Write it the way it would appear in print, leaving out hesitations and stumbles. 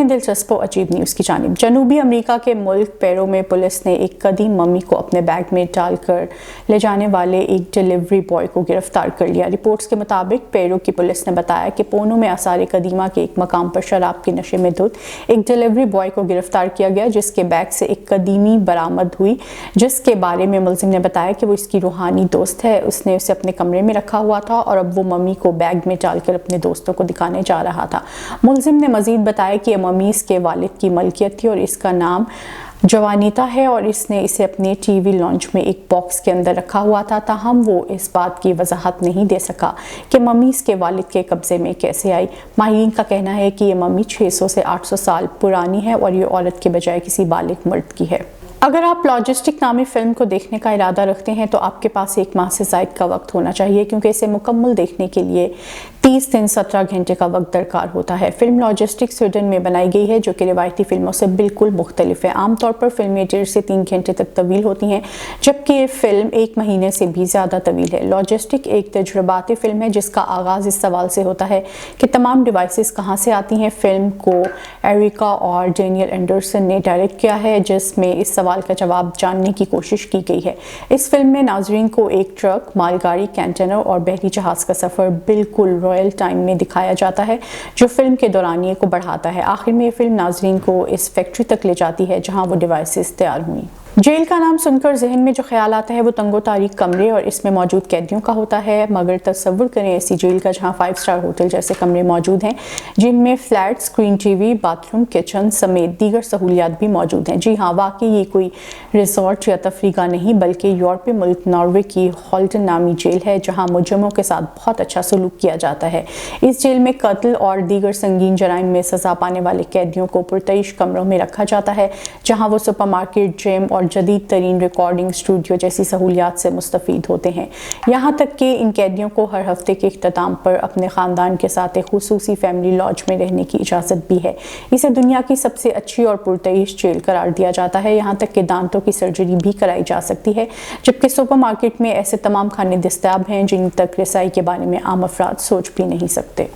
دلچسپ و عجیب نیوز کی جانب۔ جنوبی امریکہ کے ملک پیرو میں پولیس نے ایک قدیم ممی کو اپنے بیگ میں ڈال کر لے جانے والے ایک ڈیلیوری بوائے کو گرفتار کر لیا۔ رپورٹس کے مطابق پیرو کی پولیس نے بتایا کہ پونو میں آثار قدیمہ کے ایک مقام پر شراب کے نشے میں دھت ایک ڈیلیوری بوائے کو گرفتار کیا گیا، جس کے بیگ سے ایک قدیمی برآمد ہوئی، جس کے بارے میں ملزم نے بتایا کہ وہ اس کی روحانی دوست ہے۔ اس نے اسے اپنے کمرے میں رکھا ہوا تھا اور اب وہ ممی کو بیگ میں ڈال کر اپنے دوستوں کو دکھانے جا رہا تھا۔ ملزم نے مزید بتایا کہ یہ ممی اس کے والد کی ملکیت تھی اور اس کا نام جوانیتا ہے اور اس نے اسے اپنے ٹی وی لانچ میں ایک باکس کے اندر رکھا ہوا تھا، تاہم وہ اس بات کی وضاحت نہیں دے سکا کہ ممی اس کے والد کے قبضے میں کیسے آئی۔ ماہرین کا کہنا ہے کہ یہ ممی 600 سے 800 سال پرانی ہے اور یہ عورت کے بجائے کسی بالغ مرد کی ہے۔ اگر آپ لاجسٹک نامی فلم کو دیکھنے کا ارادہ رکھتے ہیں تو آپ کے پاس 1 ماہ سے زائد کا وقت ہونا چاہیے، کیونکہ اسے مکمل دیکھنے کے لیے 30 دن 17 گھنٹے کا وقت درکار ہوتا ہے۔ فلم لاجسٹک سویڈن میں بنائی گئی ہے، جو کہ روایتی فلموں سے بالکل مختلف ہے۔ عام طور پر فلمیں 1.5 سے 3 گھنٹے تک طویل ہوتی ہیں، جبکہ یہ فلم 1 مہینے سے بھی زیادہ طویل ہے۔ لاجسٹک ایک تجرباتی فلم ہے جس کا آغاز اس سوال سے ہوتا ہے کہ تمام ڈیوائسز کہاں سے آتی ہیں۔ فلم کو ایریکا اور ڈینیل اینڈرسن نے ڈائریکٹ کیا ہے، جس میں اس سوال کا جواب جاننے کی کوشش کی گئی ہے۔ اس فلم میں ناظرین کو ایک ٹرک، مال گاڑی، کنٹینر اور بحری جہاز کا سفر بالکل ریئل ٹائم میں دکھایا جاتا ہے، جو فلم کے دورانیے کو بڑھاتا ہے۔ آخر میں یہ فلم ناظرین کو اس فیکٹری تک لے جاتی ہے جہاں وہ ڈیوائسز تیار ہوئیں۔ جیل کا نام سن کر ذہن میں جو خیال آتا ہے وہ تنگ و تاریک کمرے اور اس میں موجود قیدیوں کا ہوتا ہے، مگر تصور کریں ایسی جیل کا جہاں 5 اسٹار ہوٹل جیسے کمرے موجود ہیں، جن میں flat screen TV bath روم، کچن سمیت دیگر سہولیات بھی موجود ہیں۔ جی ہاں، واقعی یہ کوئی ریزورٹ یا تفریح گاہ نہیں، بلکہ یورپی ملک ناروے کی ہالٹن نامی جیل ہے، جہاں مجرموں کے ساتھ بہت اچھا سلوک کیا جاتا ہے۔ اس جیل میں قتل اور دیگر سنگین جرائم میں سزا پانے والے قیدیوں کو پرتعیش کمروں میں رکھا جاتا ہے، جہاں وہ سپر مارکیٹ، جم اور جدید ترین ریکارڈنگ اسٹوڈیو جیسی سہولیات سے مستفید ہوتے ہیں۔ یہاں تک کہ ان قیدیوں کو ہر ہفتے کے اختتام پر اپنے خاندان کے ساتھ ایک خصوصی فیملی لاج میں رہنے کی اجازت بھی ہے۔ اسے دنیا کی سب سے اچھی اور پرتعیش جیل قرار دیا جاتا ہے، یہاں تک کہ دانتوں کی سرجری بھی کرائی جا سکتی ہے، جبکہ سپر مارکیٹ میں ایسے تمام کھانے دستیاب ہیں جن تک رسائی کے بارے میں عام افراد سوچ بھی نہیں سکتے۔